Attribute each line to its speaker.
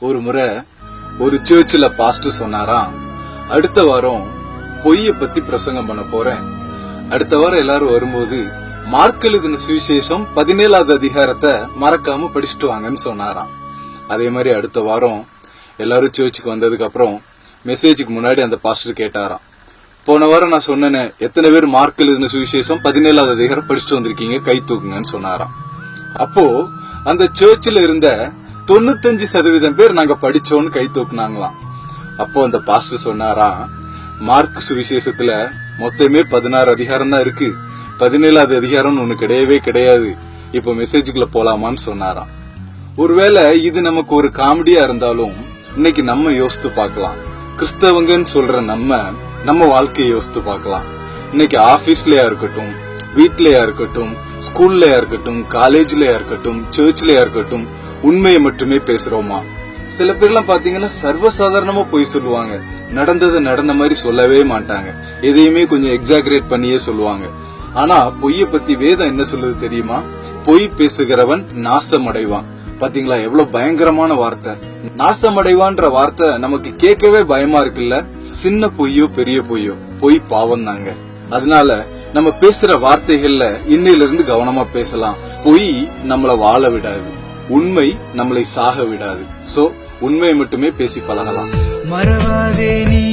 Speaker 1: ஒரு முறை ஒரு சர்ச்சில் பாஸ்டர் சொன்னாராம், அடுத்த வாரம் பொய்ய பத்தி பிரசங்கம் பண்ண போறேன். அடுத்த வாரம் எல்லாரும் வரும்போது மார்க் எழுதின சுவிசேஷம் 17வது அதிகாரத்தை மறக்காம படிச்சுட்டு வாங்கன்னு சொன்னாராம். அதே மாதிரி அடுத்த வாரம் எல்லாரும் சர்ச்சுக்கு வந்ததுக்கு அப்புறம் மெசேஜுக்கு முன்னாடி அந்த பாஸ்டர் கேட்டாராம், போன வாரம் நான் சொன்னேன்னு எத்தனை பேர் மார்க் எழுதின சுவிசேஷம் 17வது அதிகாரம் படிச்சுட்டு வந்திருக்கீங்க, கை தூக்குங்கன்னு சொன்னாராம். அப்போ அந்த சர்ச்சில் இருந்த 95% பேர் நாங்க படிச்சோன்னு கை தூக்குனாங்களாம். அப்போ அந்த பாஸ்டர் சொன்னாராம், மார்க் சுவிசேஷத்துல மொத்தமே 16 அதிகாரம் தான் இருக்கு, 17வது அதிகாரம் ஒண்ணு கிடையவே கிடையாது, இப்ப மெசேஜுக்குள்ள போலாமான்னு சொன்னாராம். ஒருவேளை இது நமக்கு ஒரு காமெடியா இருந்தாலும் இன்னைக்கு நம்ம யோசித்து பார்க்கலாம். கிறிஸ்தவங்கன்னு சொல்ற நம்ம வாழ்க்கையை யோசித்து பார்க்கலாம். இன்னைக்கு ஆபீஸ்லயா இருக்கட்டும், வீட்லயா இருக்கட்டும், ஸ்கூல்லயா இருக்கட்டும், காலேஜ்லயா இருக்கட்டும், சர்ச்லயா இருக்கட்டும், உண்மையை மட்டுமே பேசுறோமா? சில பேர்லாம் பாத்தீங்கன்னா சர்வசாதாரணமா போய் சொல்லுவாங்க, நடந்ததை நடந்த மாதிரி சொல்லவே மாட்டாங்க, எதையுமே கொஞ்சம் எக்ஸாகரேட் பண்ணியே சொல்லுவாங்க. ஆனா பொய்ய பத்தி வேதம் என்ன சொல்லுது தெரியுமா? பொய் பேசுகிறவன் நாசம் அடைவான். பாத்தீங்களா எவ்வளவு பயங்கரமான வார்த்தை. நாசம் அடைவான்ற வார்த்தை நமக்கு கேட்கவே பயமா இருக்குல்ல. சின்ன பொய்யோ பெரிய பொய்யோ, பொய் பாவம் தாங்க. அதனால நம்ம பேசுற வார்த்தைகள்ல இன்னையில இருந்து கவனமா பேசலாம். பொய் நம்மள வாழ விடாது, உண்மை நம்மளை சாக விடாது. சோ உண்மையை மட்டுமே பேசி பழகலாம்.
Speaker 2: மறவாதே நீ